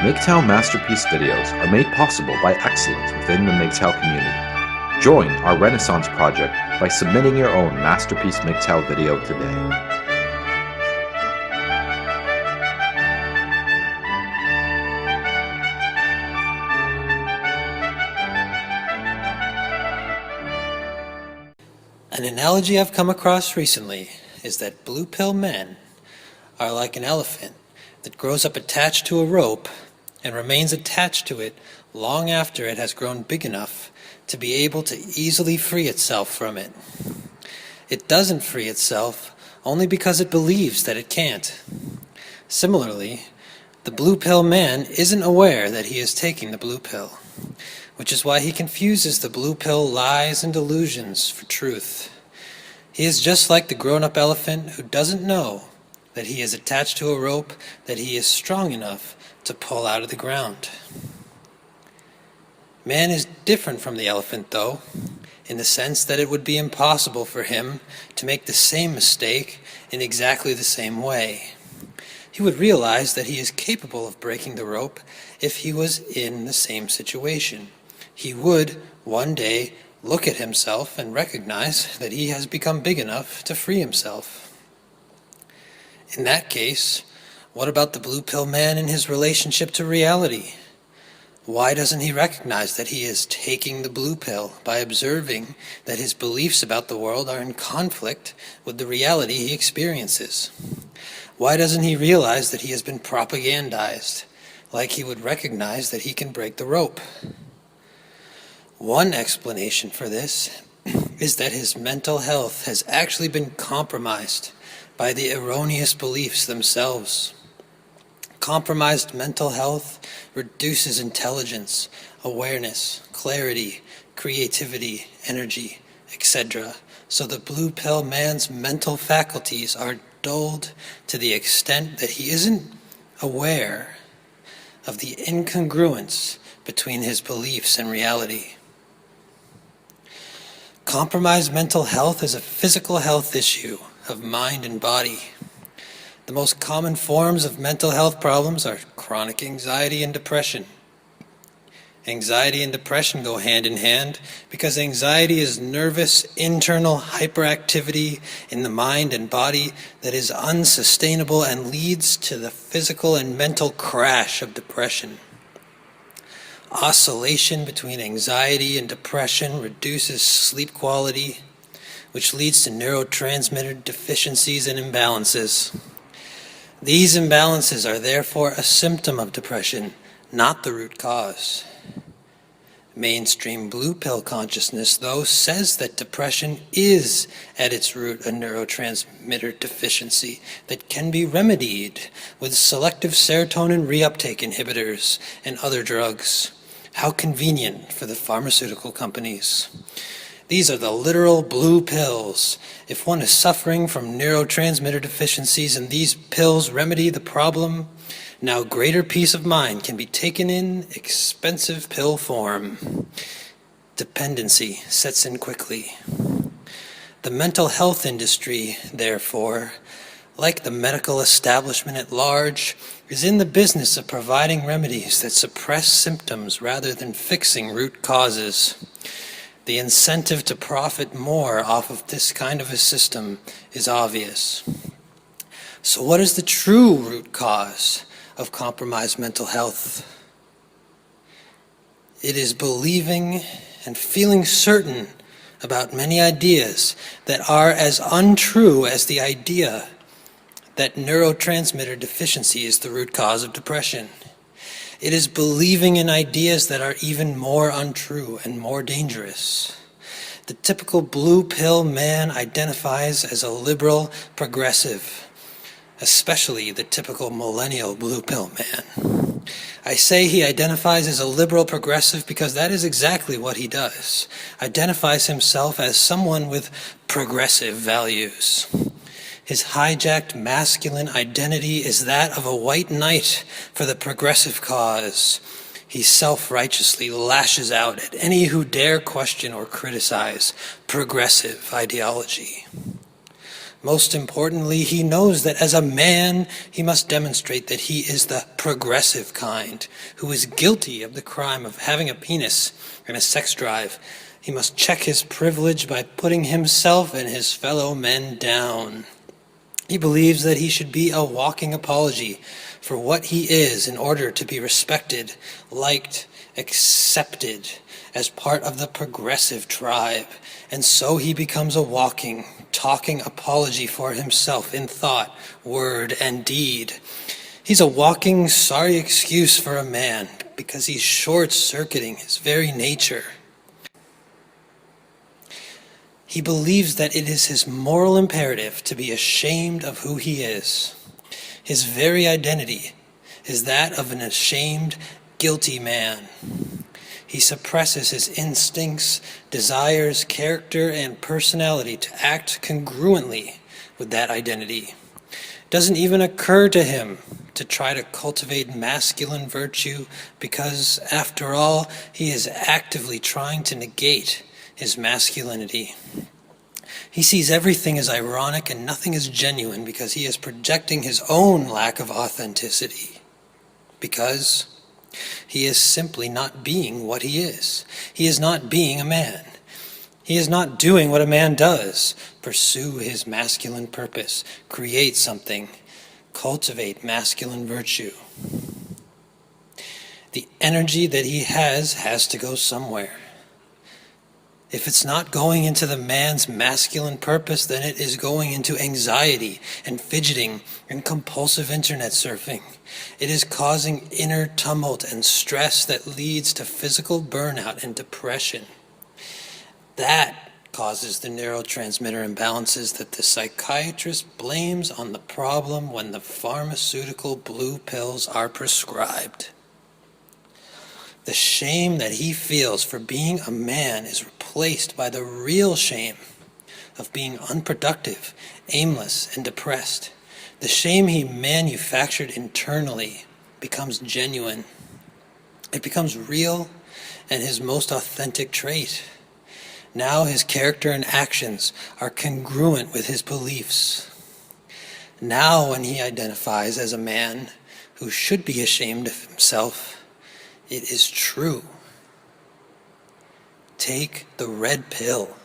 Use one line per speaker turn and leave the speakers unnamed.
MGTOW Masterpiece videos are made possible by excellence within the MGTOW community. Join our Renaissance project by submitting your own Masterpiece MGTOW video today.
An analogy I've come across recently is that blue pill men are like an elephant that grows up attached to a rope and remains attached to it long after it has grown big enough to be able to easily free itself from it. It doesn't free itself only because it believes that it can't. Similarly, the blue pill man isn't aware that he is taking the blue pill, which is why he confuses the blue pill lies and delusions for truth. He is just like the grown-up elephant who doesn't know that he is attached to a rope that he is strong enough to pull out of the ground. Man is different from the elephant, though, in the sense that it would be impossible for him to make the same mistake in exactly the same way. He would realize that he is capable of breaking the rope if he was in the same situation. He would, one day, look at himself and recognize that he has become big enough to free himself. In that case, what about the blue pill man in his relationship to reality? Why doesn't he recognize that he is taking the blue pill by observing that his beliefs about the world are in conflict with the reality he experiences? Why doesn't he realize that he has been propagandized, like he would recognize that he can break the rope? One explanation for this is that his mental health has actually been compromised by the erroneous beliefs themselves. Compromised mental health reduces intelligence, awareness, clarity, creativity, energy, etc. So the blue pill man's mental faculties are dulled to the extent that he isn't aware of the incongruence between his beliefs and reality. Compromised mental health is a physical health issue of mind and body. The most common forms of mental health problems are chronic anxiety and depression. Anxiety and depression go hand in hand because anxiety is nervous, internal hyperactivity in the mind and body that is unsustainable and leads to the physical and mental crash of depression. Oscillation between anxiety and depression reduces sleep quality, which leads to neurotransmitter deficiencies and imbalances. These imbalances are therefore a symptom of depression, not the root cause. Mainstream blue pill consciousness, though, says that depression is at its root a neurotransmitter deficiency that can be remedied with selective serotonin reuptake inhibitors and other drugs. How convenient for the pharmaceutical companies. These are the literal blue pills. If one is suffering from neurotransmitter deficiencies and these pills remedy the problem, now greater peace of mind can be taken in expensive pill form. Dependency sets in quickly. The mental health industry, therefore, like the medical establishment at large, is in the business of providing remedies that suppress symptoms rather than fixing root causes. The incentive to profit more off of this kind of a system is obvious. So what is the true root cause of compromised mental health? It is believing and feeling certain about many ideas that are as untrue as the idea that neurotransmitter deficiency is the root cause of depression. It is believing in ideas that are even more untrue and more dangerous. The typical blue pill man identifies as a liberal progressive, especially the typical millennial blue pill man. I say he identifies as a liberal progressive because that is exactly what he does. Identifies himself as someone with progressive values. His hijacked masculine identity is that of a white knight for the progressive cause. He self-righteously lashes out at any who dare question or criticize progressive ideology. Most importantly, he knows that as a man, he must demonstrate that he is the progressive kind, who is guilty of the crime of having a penis and a sex drive. He must check his privilege by putting himself and his fellow men down. He believes that he should be a walking apology for what he is in order to be respected, liked, accepted as part of the progressive tribe. And so he becomes a walking, talking apology for himself in thought, word, and deed. He's a walking sorry excuse for a man because he's short-circuiting his very nature. He believes that it is his moral imperative to be ashamed of who he is. His very identity is that of an ashamed, guilty man. He suppresses his instincts, desires, character, and personality to act congruently with that identity. It doesn't even occur to him to try to cultivate masculine virtue because, after all, he is actively trying to negate his masculinity. He sees everything as ironic and nothing as genuine because he is projecting his own lack of authenticity. Because he is simply not being what he is. He is not being a man. He is not doing what a man does. Pursue his masculine purpose. Create something. Cultivate masculine virtue. The energy that he has to go somewhere. If it's not going into the man's masculine purpose, then it is going into anxiety and fidgeting and compulsive internet surfing. It is causing inner tumult and stress that leads to physical burnout and depression. That causes the neurotransmitter imbalances that the psychiatrist blames on the problem when the pharmaceutical blue pills are prescribed. The shame that he feels for being a man is replaced by the real shame of being unproductive, aimless, and depressed. The shame he manufactured internally becomes genuine. It becomes real and his most authentic trait. Now his character and actions are congruent with his beliefs. Now when he identifies as a man who should be ashamed of himself, it is true. Take the red pill.